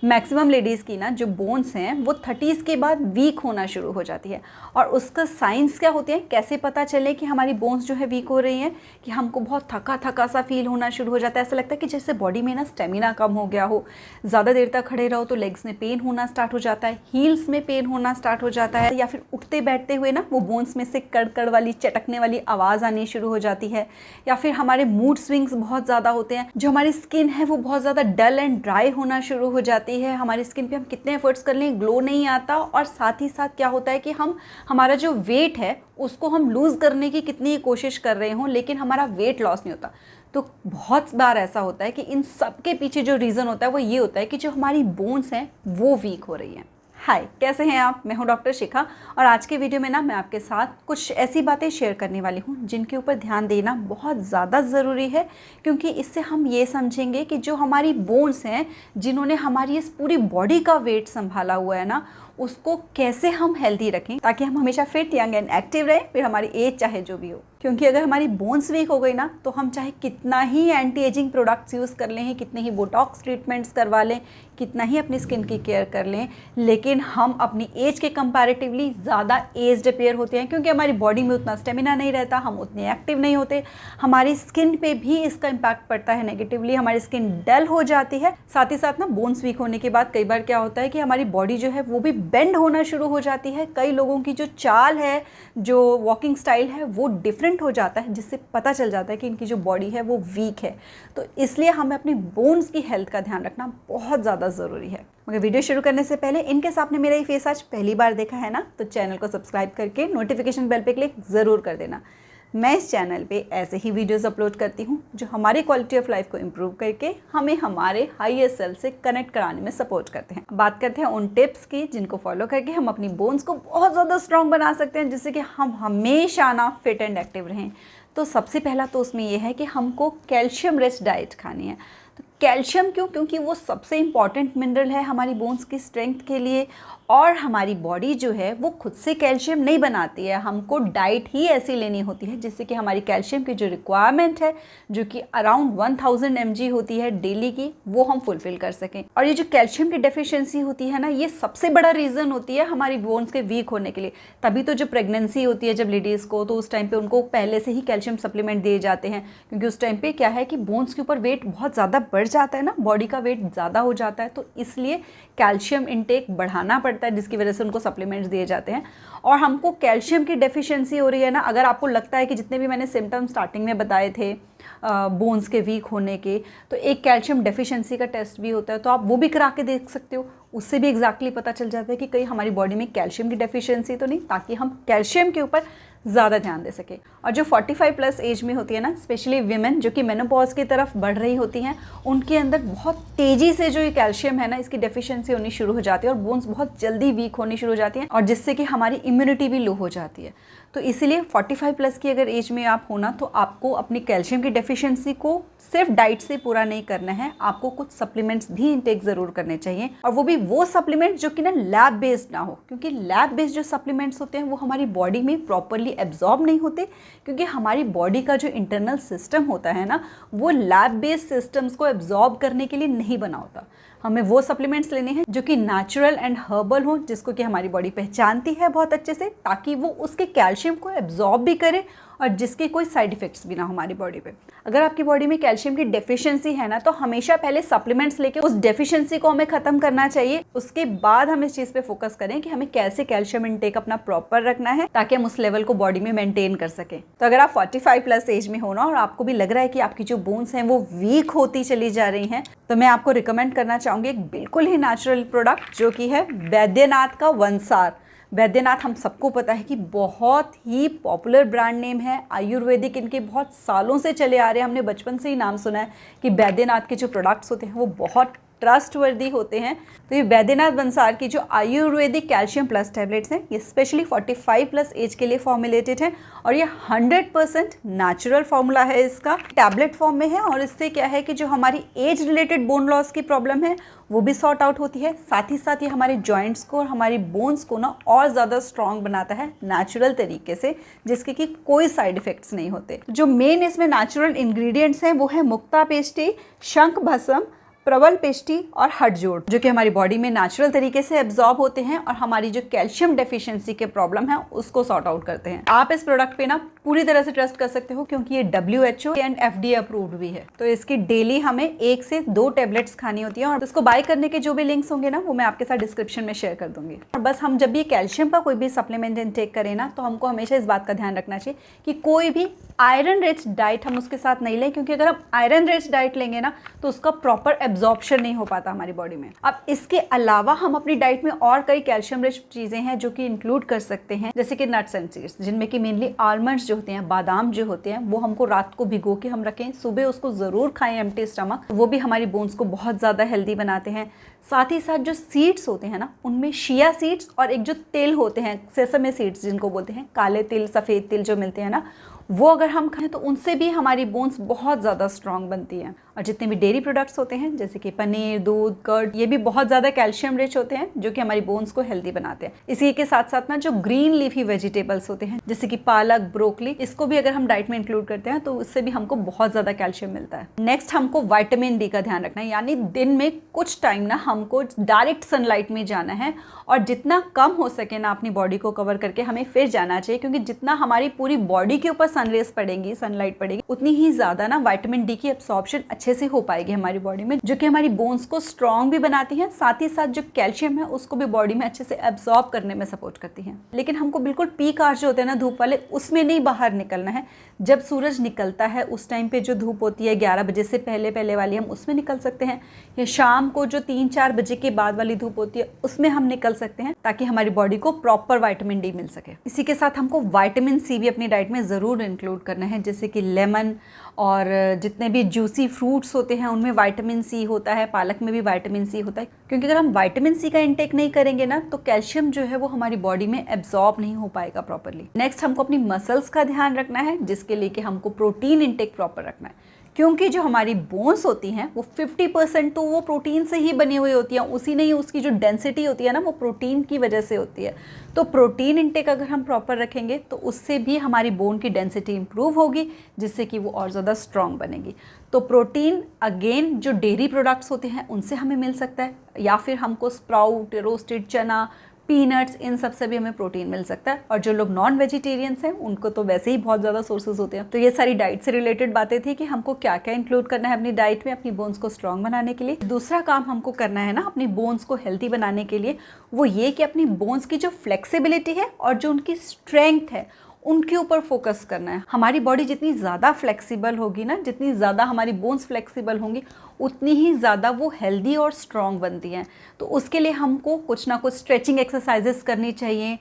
Maximum ladies की ना जो बोन्स हैं वो 30s के बाद वीक होना शुरू हो जाती है। और उसका साइंस क्या होते हैं, कैसे पता चले कि हमारी बोन्स जो है वीक हो रही हैं, कि हमको बहुत थका थका सा फील होना शुरू हो जाता है। ऐसा लगता है कि जैसे बॉडी में ना स्टेमिना कम हो गया हो, ज़्यादा देर तक खड़े रहो तो लेग्स में पेन होना स्टार्ट हो जाता है, हील्स में पेन होना स्टार्ट हो जाता है, या फिर उठते बैठते हुए ना वो बोन्स में से कड़कड़ वाली चटकने वाली आवाज़ आनी शुरू हो जाती है, या फिर हमारे मूड स्विंग्स बहुत ज़्यादा होते हैं, जो हमारी स्किन है वो बहुत ज़्यादा डल एंड ड्राई होना शुरू हो जाती है, हमारी स्किन पे हम कितने एफर्ट्स कर लें ग्लो नहीं आता, और साथ ही साथ क्या होता है कि हमारा जो वेट है उसको हम लूज़ करने की कितनी कोशिश कर रहे हों लेकिन हमारा वेट लॉस नहीं होता। तो बहुत बार ऐसा होता है कि इन सब के पीछे जो रीज़न होता है वो ये होता है कि जो हमारी बोन्स हैं वो वीक हो रही हैं। हाय, कैसे हैं आप? मैं हूं डॉक्टर शिखा, और आज के वीडियो में ना मैं आपके साथ कुछ ऐसी बातें शेयर करने वाली हूं जिनके ऊपर ध्यान देना बहुत ज़्यादा ज़रूरी है, क्योंकि इससे हम ये समझेंगे कि जो हमारी बोन्स हैं, जिन्होंने हमारी इस पूरी बॉडी का वेट संभाला हुआ है ना, उसको कैसे हम हेल्दी रखें ताकि हम हमेशा फिट, यंग एंड एक्टिव रहें, फिर हमारी एज चाहे जो भी हो। क्योंकि अगर हमारी बोन्स वीक हो गई ना तो हम चाहे कितना ही एंटी एजिंग प्रोडक्ट्स यूज़ कर लें, कितने ही बोटॉक्स ट्रीटमेंट्स करवा लें, कितना ही अपनी स्किन की केयर कर लें, लेकिन हम अपनी एज के कंपैरेटिवली ज़्यादा एज्ड अपीयर होते हैं, क्योंकि हमारी बॉडी में उतना स्टेमिना नहीं रहता, हम उतने एक्टिव नहीं होते, हमारी स्किन पे भी इसका इम्पैक्ट पड़ता है नेगेटिवली, हमारी स्किन डल हो जाती है। साथ ही साथ ना बोन्स वीक होने के बाद कई बार क्या होता है कि हमारी बॉडी जो है वो भी बेंड होना शुरू हो जाती है। कई लोगों की जो चाल है, जो वॉकिंग स्टाइल है, वो डिफरेंट हो जाता है, जिससे पता चल जाता है कि इनकी जो बॉडी है वो वीक है। तो इसलिए हमें अपनी बोन्स की हेल्थ का ध्यान रखना बहुत ज़्यादा ज़रूरी है। मगर वीडियो शुरू करने से पहले इनकेस आपने मेरा ये फेस आज पहली बार देखा है ना, तो चैनल को सब्सक्राइब करके नोटिफिकेशन बेल पे क्लिक ज़रूर कर देना। मैं इस चैनल पे ऐसे ही वीडियोस अपलोड करती हूँ जो हमारी क्वालिटी ऑफ लाइफ को इम्प्रूव करके हमें हमारे हाईएस्ट सेल्फ से कनेक्ट कराने में सपोर्ट करते हैं। बात करते हैं उन टिप्स की जिनको फॉलो करके हम अपनी बोन्स को बहुत ज़्यादा स्ट्रॉन्ग बना सकते हैं, जिससे कि हम हमेशा ना फिट एंड एक्टिव रहें। तो सबसे पहला तो उसमें यह है कि हमको कैल्शियम रिच डाइट खानी है। तो कैल्शियम क्यों? क्योंकि वो सबसे इम्पॉर्टेंट मिनरल है हमारी बोन्स की स्ट्रेंथ के लिए, और हमारी बॉडी जो है वो खुद से कैल्शियम नहीं बनाती है, हमको डाइट ही ऐसी लेनी होती है जिससे कि हमारी कैल्शियम की जो रिक्वायरमेंट है, जो कि अराउंड 1000 mg होती है डेली की, वो हम फुलफिल कर सकें। और ये जो कैल्शियम की डेफिशिएंसी होती है ना, ये सबसे बड़ा रीज़न होती है हमारी बोन्स के वीक होने के लिए। तभी तो जो प्रेगनेंसी होती है जब लेडीज़ को, तो उस टाइम पर उनको पहले से ही कैल्शियम सप्लीमेंट दिए जाते हैं, क्योंकि उस टाइम पर क्या है कि बोन्स के ऊपर वेट बहुत ज़्यादा बढ़ जाता है ना, बॉडी का वेट ज़्यादा हो जाता है, तो इसलिए कैल्शियम इंटेक बढ़ाना पड़ता है, जिसकी वजह से उनको सप्लीमेंट्स दिए जाते हैं। और हमको कैल्शियम की डेफिशिएंसी हो रही है ना, अगर आपको लगता है कि जितने भी मैंने सिम्टम्स स्टार्टिंग में बताए थे बोन्स के वीक होने के, तो एक कैल्शियम डेफिशिएंसी का टेस्ट भी होता है, तो आप वो भी करा के देख सकते हो। उससे भी एग्जैक्टली पता चल जाता है कि कहीं हमारी बॉडी में कैल्शियम की डेफिशिएंसी तो नहीं, ताकि हम कैल्शियम के ऊपर ज़्यादा ध्यान दे सके। और जो 45 प्लस एज में होती है ना, स्पेशली विमेन जो कि मेनोपॉज की तरफ बढ़ रही होती हैं, उनके अंदर बहुत तेज़ी से जो ये कैल्शियम है ना, इसकी डेफिशिएंसी होनी शुरू हो जाती है और बोन्स बहुत जल्दी वीक होनी शुरू हो जाती हैं, और जिससे कि हमारी इम्यूनिटी भी लो हो जाती है। तो इसीलिए 45 प्लस की अगर एज में आप होना, तो आपको अपनी कैल्शियम की डेफिशिएंसी को सिर्फ डाइट से पूरा नहीं करना है, आपको कुछ सप्लीमेंट्स भी इंटेक ज़रूर करने चाहिए, और वो भी वो सप्लीमेंट्स जो कि ना लैब बेस्ड ना हो, क्योंकि लैब बेस्ड जो सप्लीमेंट्स होते हैं वो हमारी बॉडी में प्रॉपरली एब्जॉर्ब नहीं होते, क्योंकि हमारी बॉडी का जो इंटरनल सिस्टम होता है ना, वो लैब बेस्ड सिस्टम्स को एब्जॉर्ब करने के लिए नहीं बना होता। हमें वो सप्लीमेंट्स लेने हैं जो कि नेचुरल एंड हर्बल हो, जिसको कि हमारी बॉडी पहचानती है बहुत अच्छे से, ताकि वो उसके कैल्शियम को एब्जॉर्ब भी करे और जिसके कोई साइड इफ़ेक्ट्स भी ना हो हमारी बॉडी पे। अगर आपकी बॉडी में कैल्शियम की डेफिशिएंसी है ना, तो हमेशा पहले सप्लीमेंट्स लेके उस डेफिशिएंसी को हमें ख़त्म करना चाहिए। उसके बाद हम इस चीज़ पे फोकस करें कि हमें कैसे कैल्शियम इंटेक अपना प्रॉपर रखना है, ताकि हम उस लेवल को बॉडी में मेंटेन कर सकें। तो अगर आप 45 प्लस एज में हो ना, और आपको भी लग रहा है कि आपकी जो बोन्स हैं वो वीक होती चली जा रही हैं, तो मैं आपको रिकमेंड करना चाहूँगी एक बिल्कुल ही नेचुरल प्रोडक्ट, जो कि है बैद्यनाथ का वनसार। बैद्यनाथ हम सबको पता है कि बहुत ही पॉपुलर ब्रांड नेम है, आयुर्वेदिक इनके बहुत सालों से चले आ रहे हैं, हमने बचपन से ही नाम सुना है कि बैद्यनाथ के जो प्रोडक्ट्स होते हैं वो बहुत ट्रस्टवर्दी होते हैं। तो ये बैद्यनाथ वनसार की जो आयुर्वेदिक कैल्शियम प्लस टैबलेट्स हैं, ये स्पेशली 45 प्लस एज के लिए फॉर्मुलेटेड हैं, और ये 100% नेचुरल फार्मूला है, इसका टैबलेट फॉर्म में है। और इससे क्या है कि जो हमारी एज रिलेटेड बोन लॉस की प्रॉब्लम है वो भी सॉर्ट आउट होती है। साथ ही साथ ये हमारे जॉइंट्स को और हमारी बोन्स को ना और ज़्यादा स्ट्रॉन्ग बनाता है नेचुरल तरीके से, जिसके कि कोई साइड इफ़ेक्ट्स नहीं होते। जो मेन इसमें नेचुरल इंग्रेडिएंट्स हैं वो है मुक्ता पेस्टी, शंख भस्म, प्रबल पेशी और हड्डजोड़, जो कि हमारी बॉडी में नेचुरल तरीके से एब्जॉर्ब होते हैं और हमारी जो कैल्शियम डेफिशिएंसी के प्रॉब्लम है उसको सॉर्ट आउट करते हैं। आप इस प्रोडक्ट पे ना पूरी तरह से ट्रस्ट कर सकते हो क्योंकि ये WHO एंड FDA अप्रूव्ड भी है। तो इसकी डेली हमें 1 से 2 टेबलेट्स खानी होती है और इसको बाय करने के जो भी लिंक्स होंगे ना वो मैं आपके साथ डिस्क्रिप्शन में शेयर कर दूंगी। और बस हम जब भी कैल्शियम का कोई भी सप्लीमेंट इनटेक करें ना तो हमको हमेशा इस बात का ध्यान रखना चाहिए कि कोई भी आयरन रिच डाइट हम उसके साथ नहीं लें, क्योंकि अगर हम आयरन रिच डाइट लेंगे ना तो उसका प्रॉपर एब्जॉर्प्शन नहीं हो पाता हमारी बॉडी में। अब इसके अलावा हम अपनी डाइट में और कई कैल्शियम रिच चीज़ें हैं जो कि इंक्लूड कर सकते हैं, जैसे कि नट्स एंड सीड्स, जिनमें कि मेनली आलमंड्स जो होते हैं, बादाम जो होते हैं, वो हमको रात को भिगो के हम रखें, सुबह उसको ज़रूर खाएं एम्प्टी स्टमक। वो भी हमारी बोन्स को बहुत ज़्यादा हेल्दी बनाते हैं। साथ ही साथ जो सीड्स होते हैं ना, उनमें शिया सीड्स और एक जो तिल होते हैं, सेसमे सीड्स जिनको बोलते हैं, काले तिल, सफ़ेद तिल जो मिलते हैं ना, वो अगर हम खाएं तो उनसे भी हमारी बोन्स बहुत ज़्यादा स्ट्रांग बनती हैं। और जितने भी डेयरी प्रोडक्ट्स होते हैं जैसे कि पनीर, दूध, कर्ड, ये भी बहुत ज़्यादा कैल्शियम रिच होते हैं जो कि हमारी बोन्स को हेल्दी बनाते हैं। इसी के साथ साथ ना जो ग्रीन लीफी वेजिटेबल्स होते हैं जैसे कि पालक, ब्रोकली, इसको भी अगर हम डाइट में इंक्लूड करते हैं तो उससे भी हमको बहुत ज़्यादा कैल्शियम मिलता है। नेक्स्ट हमको विटामिन डी का ध्यान रखना है, यानी दिन में कुछ टाइम ना हमको डायरेक्ट सनलाइट में जाना है और जितना कम हो सके ना अपनी बॉडी को कवर करके हमें फिर जाना चाहिए, क्योंकि जितना हमारी पूरी बॉडी के ऊपर सनरेज पड़ेंगी, सनलाइट पड़ेगी, उतनी ही ज़्यादा ना विटामिन डी की एब्सॉर्प्शन अच्छे से हो पाएगी हमारी बॉडी में, जो कि हमारी बोन्स को स्ट्रॉन्ग भी बनाती है। साथ ही साथ जो कैल्शियम है उसको भी बॉडी में अच्छे से एब्सॉर्ब करने में सपोर्ट करती है। लेकिन हमको बिल्कुल पीक आवर्स जो होते हैं ना धूप वाले, उसमें नहीं बाहर निकलना है। जब सूरज निकलता है उस टाइम पे जो धूप होती है 11 बजे से पहले पहले वाली, हम उसमें निकल सकते हैं, या शाम को जो 3-4 बजे के बाद वाली धूप होती है उसमें हम निकल सकते हैं, ताकि हमारी बॉडी को प्रॉपर विटामिन डी मिल सके। इसी के साथ हमको विटामिन सी भी अपनी डाइट में ज़रूर इंक्लूड करना है, जैसे कि लेमन और जितने भी जूसी फ्रूट्स होते हैं उनमें विटामिन सी होता है, पालक में भी विटामिन सी होता है, क्योंकि अगर हम विटामिन सी का इंटेक नहीं करेंगे ना तो कैल्शियम जो है वो हमारी बॉडी में एब्जॉर्ब नहीं हो पाएगा प्रॉपरली। नेक्स्ट हमको अपनी मसल्स का ध्यान रखना है, जिसके लिए कि हमको प्रोटीन इंटेक प्रॉपर रखना है, क्योंकि जो हमारी बोन्स होती हैं वो 50% तो वो प्रोटीन से ही बनी हुई होती हैं, उसी नहीं उसकी जो डेंसिटी होती है ना वो प्रोटीन की वजह से होती है। तो प्रोटीन इंटेक अगर हम प्रॉपर रखेंगे तो उससे भी हमारी बोन की डेंसिटी इंप्रूव होगी, जिससे कि वो और ज़्यादा स्ट्रॉन्ग बनेगी। तो प्रोटीन अगेन जो डेयरी प्रोडक्ट्स होते हैं उनसे हमें मिल सकता है, या फिर हमको स्प्राउट, रोस्टेड चना, पीनट्स, इन सब से भी हमें प्रोटीन मिल सकता है। और जो लोग नॉन वेजिटेरियंस हैं उनको तो वैसे ही बहुत ज़्यादा सोर्सेज होते हैं। तो ये सारी डाइट से रिलेटेड बातें थी कि हमको क्या क्या इंक्लूड करना है अपनी डाइट में अपनी बोन्स को स्ट्रॉन्ग बनाने के लिए। दूसरा काम हमको करना है ना अपनी बोन्स को हेल्दी बनाने के लिए, वो ये कि अपनी बोन्स की जो फ्लेक्सिबिलिटी है और जो उनकी स्ट्रेंथ है उनके ऊपर फोकस करना है। हमारी बॉडी जितनी ज़्यादा फ्लेक्सिबल होगी ना, जितनी ज़्यादा हमारी बोन्स फ्लेक्सिबल होंगी, उतनी ही ज़्यादा वो हेल्दी और स्ट्रॉन्ग बनती हैं। तो उसके लिए हमको कुछ ना कुछ स्ट्रेचिंग एक्सरसाइजेस करनी चाहिए,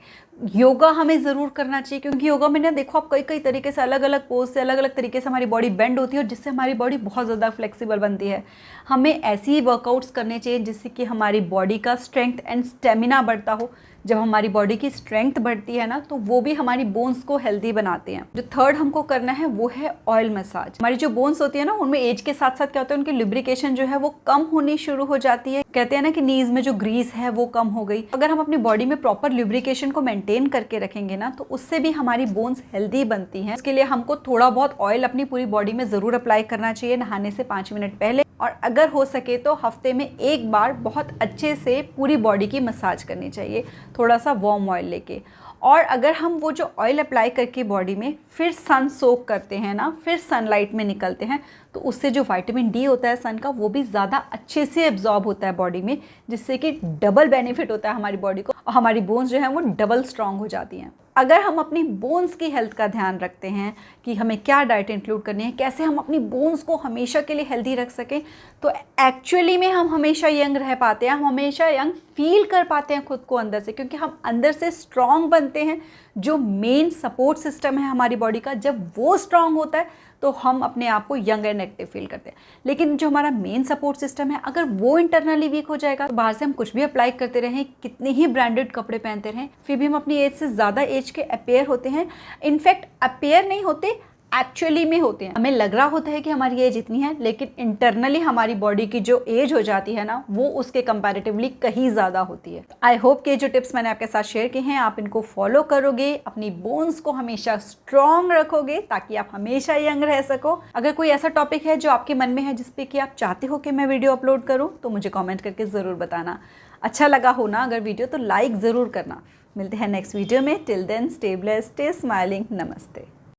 योगा हमें ज़रूर करना चाहिए, क्योंकि योगा में ना देखो आप कई तरीके से अलग अलग पोज से अलग अलग तरीके से हमारी बॉडी बेंड होती है और जिससे हमारी बॉडी बहुत ज़्यादा फ्लेक्सिबल बनती है। हमें ऐसी ही वर्कआउट्स करने चाहिए जिससे कि हमारी बॉडी का स्ट्रेंथ एंड स्टेमिना बढ़ता हो। जब हमारी बॉडी की स्ट्रेंथ बढ़ती है ना तो वो भी हमारी बोन्स को हेल्दी बनाते हैं। जो थर्ड हमको करना है वो है ऑयल मसाज। हमारी जो बोन्स होती है ना उनमें एज के साथ साथ क्या होता है, उनकी लुब्रिकेशन जो है वो कम होनी शुरू हो जाती है। कहते हैं ना कि नीज में जो ग्रीस है वो कम हो गई। अगर हम अपनी बॉडी में प्रॉपर लुब्रिकेशन को मेंटेन करके रखेंगे ना तो उससे भी हमारी बोन्स हेल्दी बनती हैं। इसके लिए हमको थोड़ा बहुत ऑयल अपनी पूरी बॉडी में ज़रूर अप्लाई करना चाहिए नहाने से 5 मिनट पहले, और अगर हो सके तो हफ्ते में एक बार बहुत अच्छे से पूरी बॉडी की मसाज करनी चाहिए, थोड़ा सा वार्म ऑयल लेके। और अगर हम वो जो ऑयल अप्लाई करके बॉडी में फिर सन सोक करते हैं ना, फिर सनलाइट में निकलते हैं, तो उससे जो विटामिन डी होता है सन का वो भी ज़्यादा अच्छे से एब्जॉर्ब होता है बॉडी में, जिससे कि डबल बेनिफिट होता है हमारी बॉडी को और हमारी बोन्स जो हैं वो डबल स्ट्रॉन्ग हो जाती हैं। अगर हम अपनी बोन्स की हेल्थ का ध्यान रखते हैं कि हमें क्या डाइट इंक्लूड करनी है, कैसे हम अपनी बोन्स को हमेशा के लिए हेल्दी रख सकें, तो एक्चुअली में हम हमेशा यंग रह पाते हैं, हम हमेशा यंग फील कर पाते हैं खुद को अंदर से, क्योंकि हम अंदर से स्ट्रॉन्ग बनते हैं। जो मेन सपोर्ट सिस्टम है हमारी बॉडी का, जब वो स्ट्रॉन्ग होता है तो हम अपने आप को यंग एंड एक्टिव फील करते हैं। लेकिन जो हमारा मेन सपोर्ट सिस्टम है अगर वो इंटरनली वीक हो जाएगा तो बाहर से हम कुछ भी अप्लाई करते रहें, कितने ही ब्रांडेड कपड़े पहनते रहें, फिर भी हम अपनी एज से ज़्यादा एज के अपेयर होते हैं। इनफैक्ट अपेयर नहीं होते, एक्चुअली में होते हैं। हमें लग रहा होता है कि हमारी एज इतनी है, लेकिन इंटरनली हमारी बॉडी की जो एज हो जाती है ना, वो उसके कंपैरेटिवली कहीं ज़्यादा होती है। आई होप कि जो टिप्स मैंने आपके साथ शेयर किए हैं आप इनको फॉलो करोगे, अपनी बोन्स को हमेशा स्ट्रॉन्ग रखोगे ताकि आप हमेशा यंग रह सको। अगर कोई ऐसा टॉपिक है जो आपके मन में है जिस पे कि आप चाहते हो कि मैं वीडियो अपलोड करूं, तो मुझे कमेंट करके ज़रूर बताना। अच्छा लगा हो ना अगर वीडियो, तो लाइक ज़रूर करना। मिलते हैं नेक्स्ट वीडियो में। Till then stay blessed, stay smiling. नमस्ते।